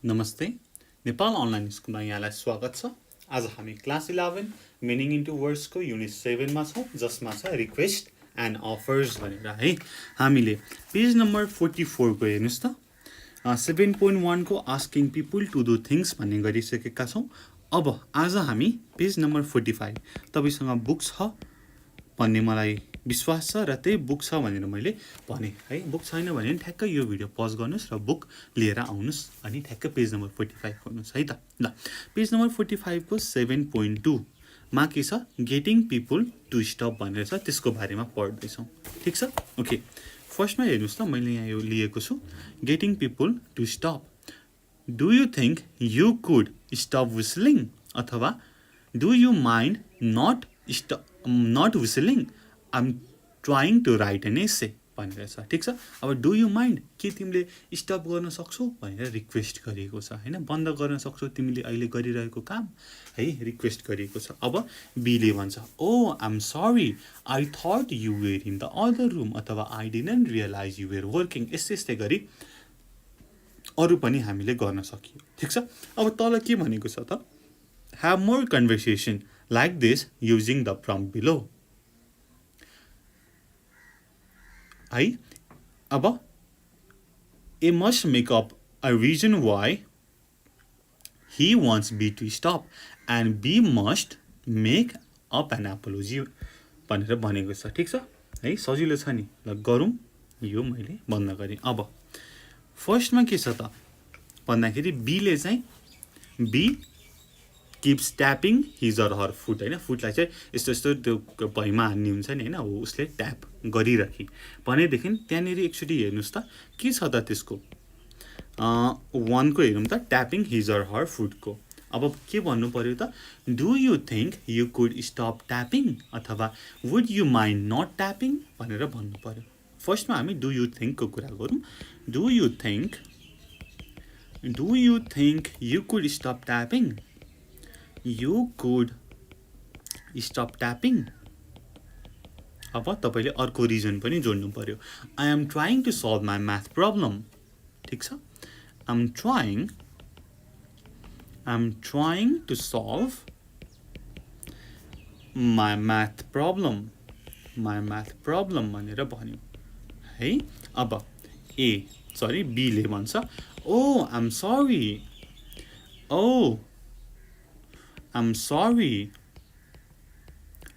नमस्ते नेपाल अनलाइन स्कुलमा यहाँलाई स्वागत छ। आज हामी क्लास 11 मिनिङ इन्टु वर्ड्सको युनिट 7 मा छौं, जसमा छ रिक्वेस्ट एन्ड अफर्स भनेर है। हामीले पेज नम्बर 44 को हेर्नुस् त 7.1 को asking people to do things भन्ने गरिसकेका छौं। अब आज हामी पेज नम्बर 45 तपाईसँग बुक छ भन्ने मलाई विश्वास छ र त्यही बुक छ भनेर मैले भने है। बुक छैन भने ठ्याक्क यो भिडियो पज गर्नुस् र बुक लिएर आउनुस् अनि ठ्याक्क पेज नम्बर 45 खोल्नुस् है त। ल पेज नम्बर 45 को 7.2 मा के छ, गेटिङ पिपल टु स्टप भनेर छ, त्यसको बारेमा पढ्दै छौं। ठीक छ, ओके। फर्स्टमा हेर्नुस् त, मैले यहाँ यो लिएको छु, getting people to stop. Do you think you could stop whistling, अथवा do you mind not whistling, I'm trying to write an essay भनेर छ। ठीक छ, अब डु यु माइन्ड, के तिमीले स्टप गर्न सक्छौ भनेर रिक्वेस्ट गरिएको छ हैन। बन्द गर्न सक्छौ तिमीले अहिले गरिरहेको काम है, रिक्वेस्ट गरिएको छ। अब बीले भन्छ, oh I am sorry, I thought you were in the other room, अथवा I didn't realise you were working. यस्तै गरी अरु पनि हामीले गर्न सकियो। ठीक छ, अब तल के भनेको छ त, have more conversation like this using the prompt below है। अब A must make up a reason why he wants B to stop and B must make up an apology भनेर भनेको छ। ठीक छ है, सजिलो छ नि। ल गरौँ, यो मैले बन्द गरेँ। अब फर्स्टमा के छ त भन्दाखेरि बीले चाहिँ be keeps tapping his or her foot हैन। फुटलाई चाहिँ यस्तो त्यो भैमा हान्ने हुन्छ नि हैन, हो उसले ट्याप गरिराखी भनेदेखि त्यहाँनेरि एकचोटि हेर्नुस् त के छ त त्यसको 1 को हेरौँ त, tapping his or her foot को। अब के भन्नु पर्यो त, do you think you could stop tapping, अथवा would you mind not tapping भनेर भन्नु पर्यो। फर्स्टमा हामी डु यु थिंक को कुरा गरौँ। Do you think you could stop tapping, you could stop tapping। अब तपाईले अर्को रिजन पनि जोड्नु पर्यो। I am trying to solve my math problem। ठीक छ, I'm trying to solve my math problem भनेर भन्यो है। अब B ले भन्छ, oh I'm sorry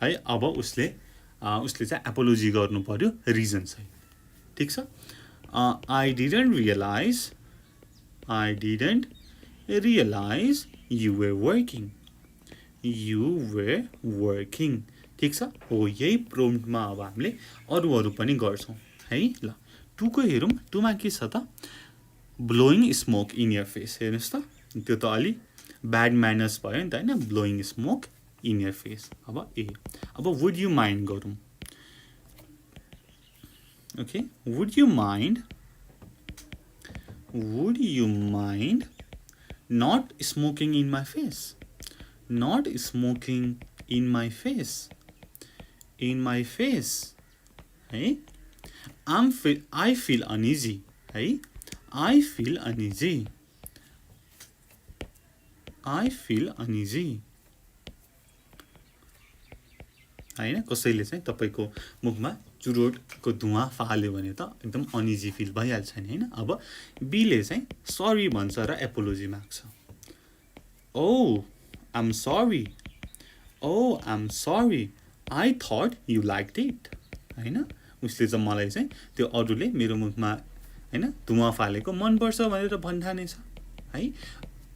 है। अब उसले चाहिँ एपोलोजी गर्नु पर्यो, रिजन चाहिँ। ठीक छ, I didn't realize you were working। ठीक छ, हो यही प्रोम्प्टमा अब हामीले अरु पनि गर्छौं है। ल 2 को हेरौँ। 2 मा के छ त, blowing smoke in your face. हेर्नुस् त, त्यो त अलि ब्याड म्यानर्स भयो नि त हैन, blowing smoke in your face. अब अब वुड यु माइन्ड गरौँ। Okay, would you mind not smoking in my face, है। I feel uneasy है, I feel uneasy हैन। कसैले चाहिँ तपाईको मुखमा चुरोटको धुवा फाल्यो भने त एकदम अनिजी फिल भइहाल्छ नि हैन। अब बीले चाहिँ सरी भन्छ र एपोलोजी माग्छ। Oh I'm sorry, I thought you liked it हैन। उसले चाहिँ मलाई चाहिँ त्यो अरूले मेरो मुखमा हैन धुवा फालेको मन पर्छ भनेर भन्ठानेछ है।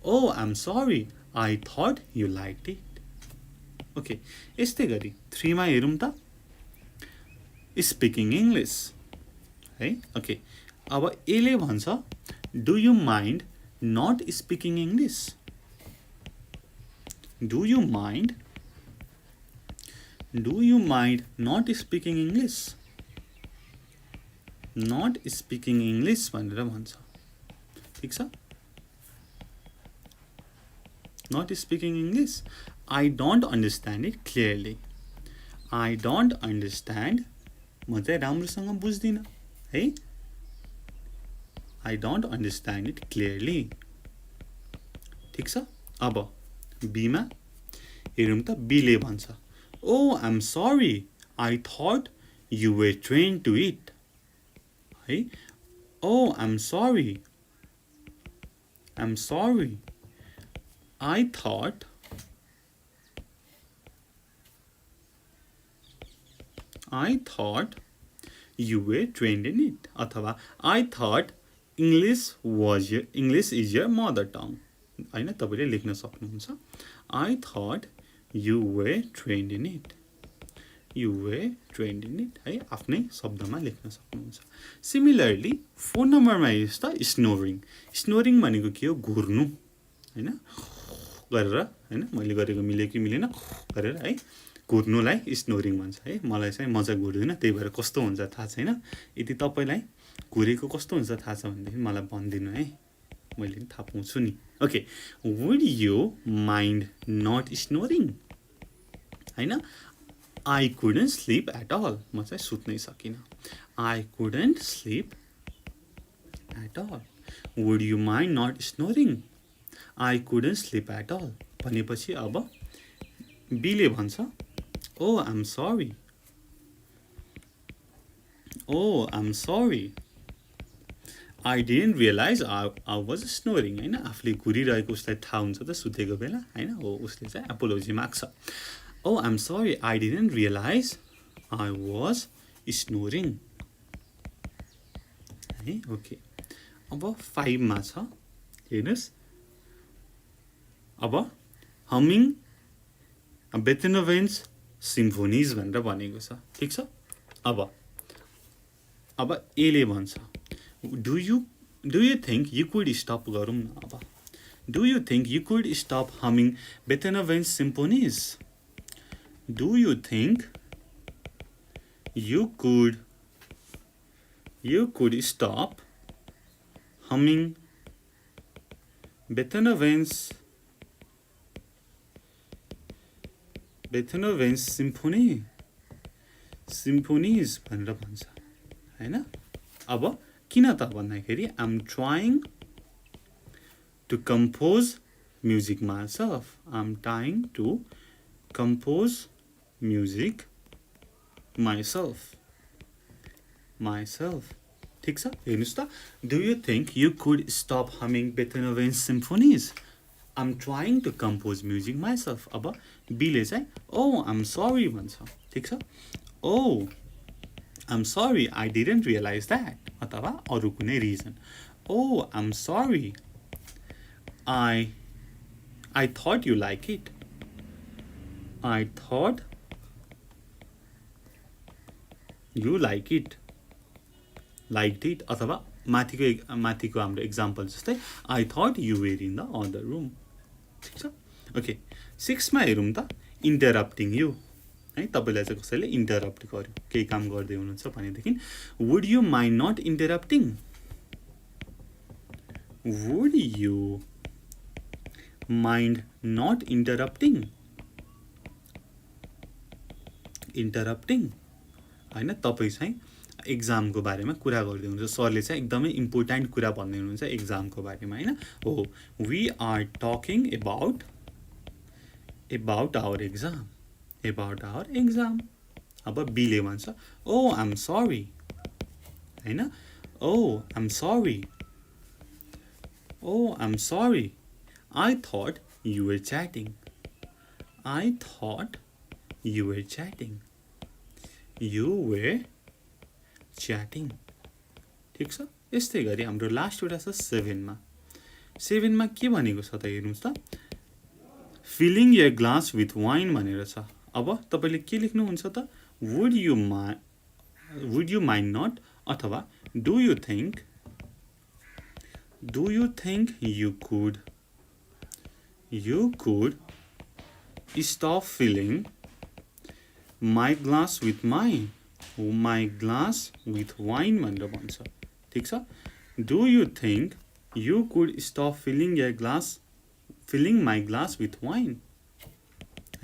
Oh I'm sorry, I thought you liked it। Okay, यस्तै गरी 3 मा हेरौँ त, स्पिकिङ इंग्लिश है। ओके, अब ए ले भन्छ, do you mind not speaking English, do you mind not speaking English भनेर भन्छ। ठीक छ, not speaking English, I don't understand it clearly। I don't understand, म चाहिँ राम्रोसँग बुझ्दिन है। I don't understand it clearly। ठिक छ अब बी मा हेरौँ त बीले भन्छ oh I am sorry I thought you were train to it है oh I am sorry I thought you were trained in it अथवा I thought English is your mother tongue हैन तपाईले लेख्न सक्नुहुन्छ I thought you were trained in it है आफ्नै शब्दमा लेख्न सक्नुहुन्छ सिमिलरली फोन नम्बरमा हेर्नुस् त स्नोरिङ भनेको के हो घुर्नु हैन गरेर हैन मैले गरेको मिल्यो कि मिलेन गरेर है घुर्नुलाई स्नोरिङ भन्छ है मलाई चाहिँ मजा घुर्दैन त्यही भएर कस्तो हुन्छ थाहा छैन यदि तपाईलाई घुरेको कस्तो हुन्छ थाहा छ भनेदेखि मलाई भन्दिनु है मैले पनि थाहा पाउँछु नि okay would you mind not snoring हैन I couldn't sleep at all. म चाहिँ सुत्नै सकिन I couldn't sleep at all. Would you mind not snoring? I couldn't sleep at all. भनेपछि अब बीले भन्छ Oh, I'm sorry. I didn't realize I was snoring. हैन आफूले घुरिरहेको उसलाई थाहा हुन्छ त सुतेको बेला हैन हो उसले चाहिँ एपोलोजी माग्छ Oh, I'm sorry. I didn't realize I was snoring. है ओके अब 5 मा छ हेर्नुस् अब हमिङ बेथेनोभेन्स सिम्फोनीज भनेर भनेको छ ठीक छ अब एले भन्छ do you think you could stop गरौँ न अब do you think you could stop humming Beethoven's symphonies Do you think you could stop humming Beethoven's symphonies भनेर भन्छ हैन अब किन त भन्दाखेरि I'm trying to compose music myself. I'm trying to compose music myself. ठीक छ हेर्नुस् त Do you think you could stop humming Beethoven's symphonies? I'm trying to compose music myself. अब बीले चाहिँ Oh, I'm sorry भन्छ ठीक छ Oh, I'm sorry, I didn't realize that. अथवा अरु कुनै reason Oh, I'm sorry, I thought you like it. I thought you liked it अथवा माथिको हाम्रो एक्जाम्पल जस्तै I thought you were in the other room. ठीक छ ओके 6 मा हेरौँ त इन्टरप्टिङ यु है तपाईलाई चाहिँ कसैले इन्टरप्ट गर्यो केही काम गर्दै हुनुहुन्छ भनेदेखि would you mind not interrupting would you mind not interrupting हैन तपाई चाहिँ एक्जामको बारेमा कुरा गर्दै हुनुहुन्छ सरले चाहिँ एकदमै इम्पोर्टेन्ट कुरा भन्दै हुनुहुन्छ एक्जामको बारेमा हैन हो we are talking about our exam अब बीले भन्छ ओ आई एम सरी हैन oh I am sorry I thought you were chatting ठीक छ यस्तै गरी हाम्रो लास्ट एउटा छ 7 मा के भनेको छ त हेर्नुस् त feeling your glass with wine भनेर छ अब तपाईले के लेख्नु हुन्छ त वुड यु माइन्ड नट अथवा do you think you could stop filling my glass with wine भनेर भन्छ ठीक छ do you think you could stop filling my glass with wine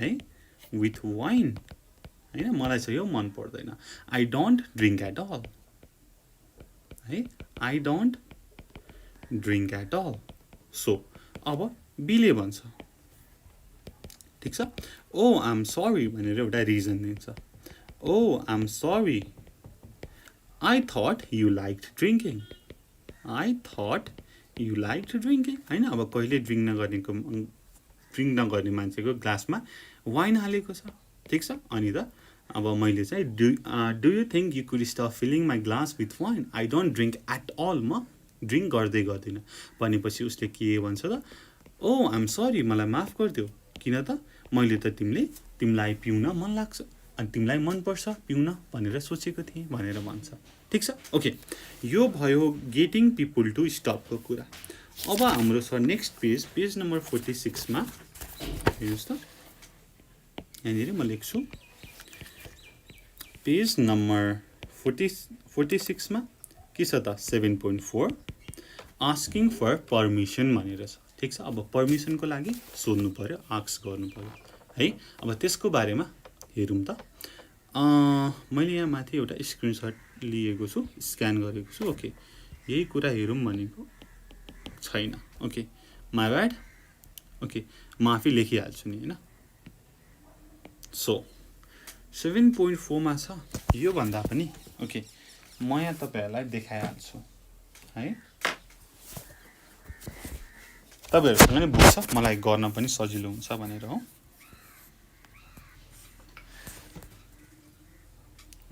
है with wine हैन मलाई चाहिँ यो मन पर्दैन I don't drink at all है I don't drink at all so अब बीले भन्छ ठीक छ ओ आइ एम सरी भनेर एउटा रिजन दिन्छ oh I am sorry I thought you liked drinking. I thought you liked drinking. हैन अब कहिले ड्रिङ्क नगर्ने मान्छेको ग्लासमा वाइन हालेको छ ठीक छ अनि त अब मैले चाहिँ do you think you could stop filling my glass with wine I don't drink at all म ड्रिङ्क गर्दिनँ भनेपछि उसले के भन्छ त ओ आइ एम सरी मलाई माफ गरिदेऊ किन त मैले त तिमीलाई पिउन मन लाग्छ अनि तिमीलाई मनपर्छ पिउन भनेर सोचेको थिएँ भनेर भन्छ ठीक छ ओके यो भयो गेटिङ पिपुल टु स्टपको कुरा अब हाम्रो छ नेक्स्ट पेज नम्बर 46 मा हेर्नुस् त यहाँनिर म लेख्छु पेज नम्बर 46 मा के छ त 7.4 आस्किङ फर पर्मिसन भनेर छ ठीक छ अब पर्मिसनको लागि सोध्नु पर्यो आस्क गर्नु पर्यो है अब त्यसको बारेमा हेरौँ त मैले यहाँ माथि एउटा स्क्रिनशट लिएको छु स्क्यान गरेको छु ओके यही कुरा हेरौँ भनेको छैन ओके माई ब्याड ओके म आफै लेखिहाल्छु नि हैन सो 7.4 मा छ यो भन्दा पनि ओके म यहाँ तपाईहरुलाई देखाइहाल्छु है तपाईहरुसँग नि बुक छ मलाई गर्न पनि सजिलो हुन्छ भनेर हो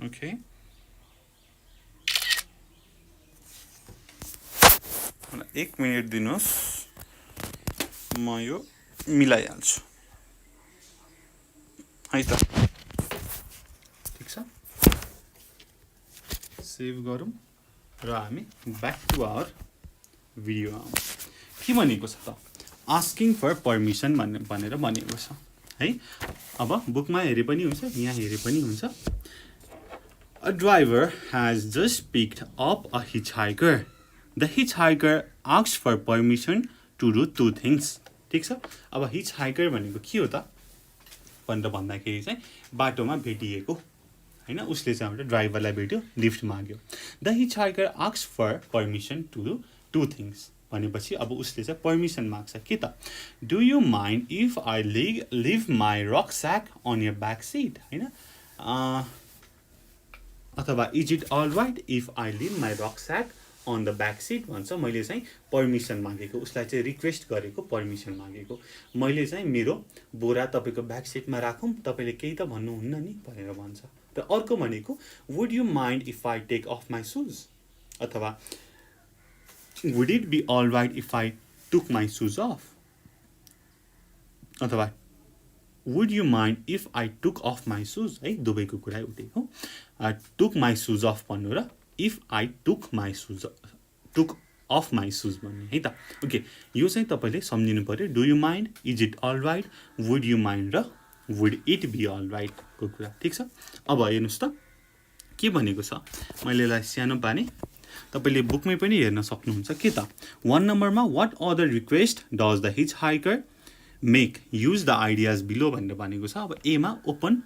ओके एक मिनट दिनुहोस् म यो मिलाइहाल्छु है त ठीक छ सेभ गरौँ र हामी ब्याक टु आवर भिडियो आउँ के भनेको छ त आस्किङ फर पर्मिसन भनेर भनेको छ है अब बुकमा हेरे पनि हुन्छ यहाँ हेरे पनि हुन्छ A driver has just picked up a hitchhiker. The hitchhiker asked for permission to do two things. ठीक छ अब hitchhiker भनेको के हो त भनेर भन्दाखेरि चाहिँ बाटोमा भेटिएको हैन उसले चाहिँ एउटा ड्राइभरलाई भेट्यो लिफ्ट माग्यो the hitchhiker asked for permission to do two things भनेपछि अब उसले चाहिँ पर्मिसन माग्छ के त do you mind if I leave my rucksack on your back seat हैन अथवा is it all right if I leave my rucksack on the back seat भन्छ मैले चाहिँ पर्मिसन मागेको उसलाई चाहिँ रिक्वेस्ट गरेको पर्मिसन मागेको मैले चाहिँ मेरो बोरा तपाईको ब्याक सिटमा राखौँ तपाईले केही त भन्नुहुन्न नि भनेर भन्छ र अर्को भनेको would you mind if I take off my shoes अथवा would it be all right if I took my shoes off अथवा would you mind if I took off my shoes है दुवैको कुरा उठेको टुक माई शूज अफ भन्नु र if I took off my shoes भन्ने है त ओके यो चाहिँ तपाईले सम्झिनु पर्यो do you mind is it all right would you mind र would it be all right को कुरा ठीक छ अब हेर्नुस् त के भनेको छ मैले यसलाई सानो पाने तपाईले बुकमै पनि हेर्न सक्नुहुन्छ के त 1 नम्बरमा what other request does the hitchhiker make use the ideas below भनेर भनेको छ अब ए मा ओपन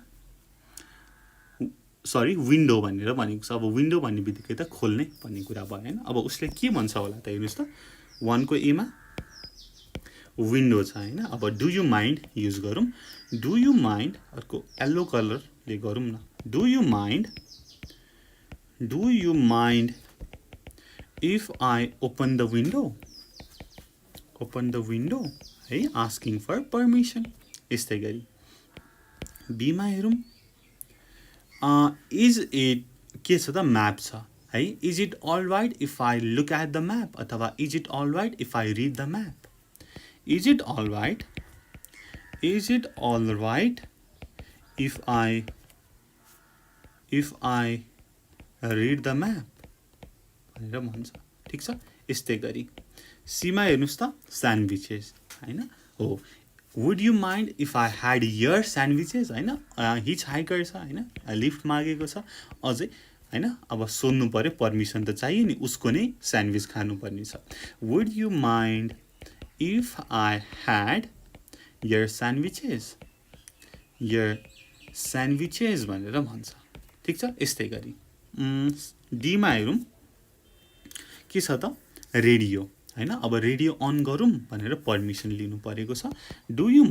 सरी विन्डो भनेर भनेको छ अब विन्डो भन्ने बित्तिकै त खोल्ने भन्ने कुरा भयो हैन अब उसले के भन्छ होला त हेर्नुस् त 1 को ए मा विन्डो छ हैन अब डु यु माइन्ड युज गरौँ डु यु माइन्ड अर्को येलो कलरले गरौँ न do you mind if I open the window है आस्किङ फर पर्मिसन यस्तै गरी बी मा हेरौँ इज इट के छ त म्याप छ है is it all right if I look at the map अथवा is it all right if I read the map is it all right if I read the map भनेर भन्छ ठीक छ यस्तै गरी सीमा हेर्नुस् त स्यान्डविचेस हैन हो would you mind if I had your sandwiches हैन हिचहाइकर छ हैन लिफ्ट मागेको छ अझै हैन अब सोध्नु पर्यो पर्मिसन त चाहियो नि उसको नै स्यान्डविच खानुपर्ने छ would you mind if I had your sandwiches भनेर भन्छ ठीक छ यस्तै गरी डी मा हेरौँ के छ त रेडियो हैन अब रेडियो अन गरौँ भनेर पर्मिसन लिनु परेको छ do you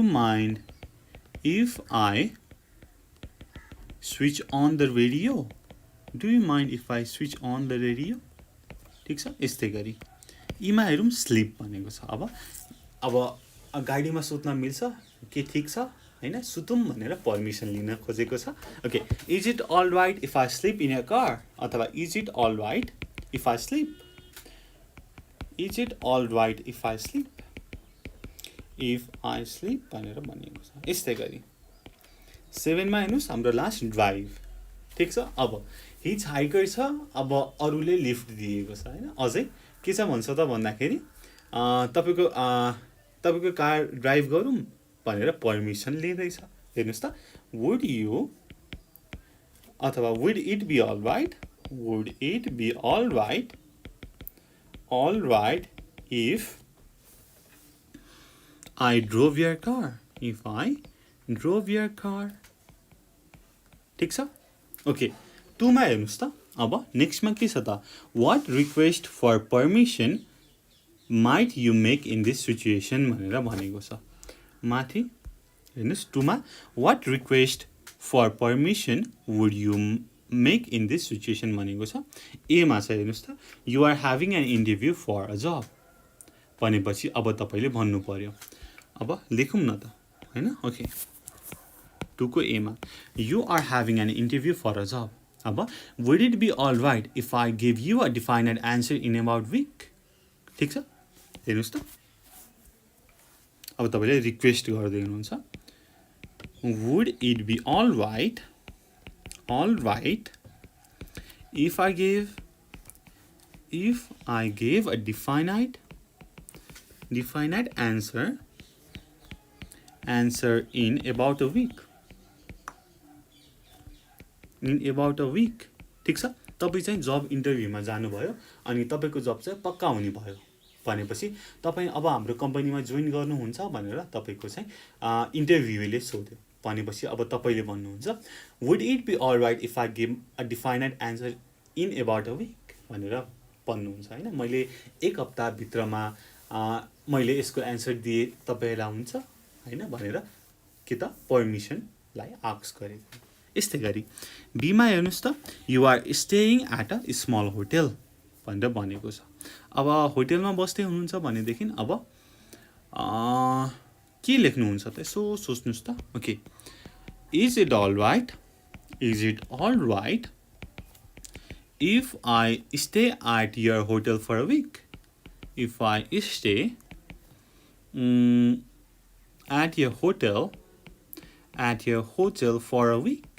mind if I switch on the radio do you mind if I switch on the radio ठीक छ यस्तै गरी इमा हेरौँ स्लिप भनेको छ अब गाडीमा सुत्न मिल्छ के ठीक छ हैन सुतौँ भनेर पर्मिसन लिन खोजेको छ okay is it all right if I sleep in a car अथवा is it all right if I sleep is it all right if I sleep भनेर भनिएको छ यस्तै गरी 7 मा हेर्नुस् हाम्रो लास्ट ड्राइभ ठीक छ अब हिच हाइकर छ अब अरूले लिफ्ट दिएको छ हैन अझै के छ भन्छ त भन्दाखेरि तपाईको कार ड्राइभ गरौँ भनेर पर्मिसन लिँदैछ हेर्नुस् त वुड यु अथवा would it be all right if I drove your car. If I drove your car. ठीक छ ओके 2 मा हेर्नुस् त अब नेक्स्ट मा के छ त what request for permission might you make in this situation भनेर भनेको छ माथि हेर्नुस् 2 मा what request for permission would you make in this situation भनेको छ ए मा छ हेर्नुस् त you are having an interview for a job भनेपछि अब तपाईले भन्नु पर्यो अब लेखौँ न त हैन ओके 2 को ए मा you are having an interview for a job अब would it be all right if I give you a defined answer in about week ठीक छ हेर्नुस् त अब तपाईले रिक्वेस्ट गर्दै हुनुहुन्छ would it be all right if I give a definite answer in about a week ठीक छ तपाई चाहिँ जब इन्टरभ्यूमा जानुभयो अनि तपाईको जब चाहिँ पक्का हुने भयो भनेपछि तपाई अब हाम्रो कम्पनीमा जोइन गर्नुहुन्छ भनेर तपाईको चाहिँ इन्टरभ्यूले सोध्यो भनेपछि अब तपाईले भन्नुहुन्छ would it be all right if I give a defined answer in about a week भनेर भन्नुहुन्छ हैन मैले एक हप्ता भित्रमा मैले यसको एन्सर दिए तपाईलाई हुन्छ हैन भनेर के त पर्मिसनलाई आस्क गरेको यस्तै गरी बी मा हेर्नुस् त you are staying at a small hotel भनेर भनेको छ अब होटलमा बस्दै हुनुहुन्छ भनेदेखि अब के लेख्नुहुन्छ त यसो सोच्नुस् त okay is it all right if I stay at your hotel for a week if I stay at your hotel for a week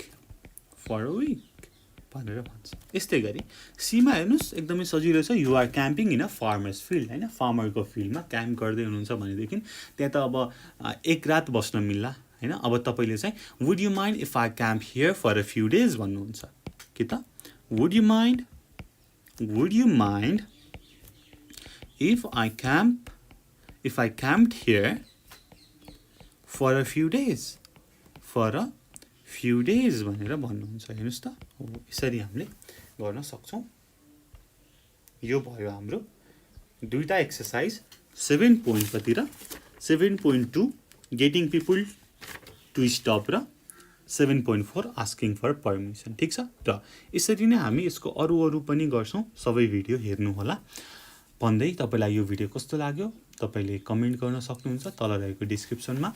भनेर भन्छ यस्तै गरी सीमा हेर्नुस् एकदमै सजिलो छ you are camping in a farmer's field हैन फार्मरको फिल्डमा क्याम्प गर्दै हुनुहुन्छ भनेदेखि त्यहाँ त अब एक रात बस्न मिल्ला हैन अब तपाईले चाहिँ would you mind if I camp here for a few days भन्नुहुन्छ के त would you mind if I camped here for a few days भनेर भन्नुहुन्छ हेर्नुस् त हो यसरी हामीले गर्न सक्छौं यो भयो हाम्रो दुईटा एक्सरसाइज 7 पोइन्ट कति र 7.2 गेटिङ पिपल टु स्टप र 7.4 आस्किङ फर पर्मिसन ठीक छ र यसरी नै हामी यसको अरु पनि गर्छौं सबै भिडियो हेर्नु होला भन्दै तपाईलाई यो भिडियो कस्तो लाग्यो तपाईले कमेन्ट गर्न सक्नुहुन्छ तल रहेको डिस्क्रिप्सनमा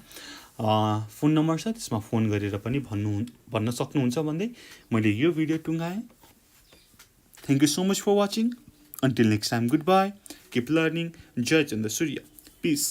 फोन नम्बर छ त्यसमा फोन गरेर पनि भन्न सक्नुहुन्छ भन्दै मैले यो भिडियो टुङ्गाएँ thank you so much for watching until next time good bye keep learning जय चन्द्र सूर्य पीस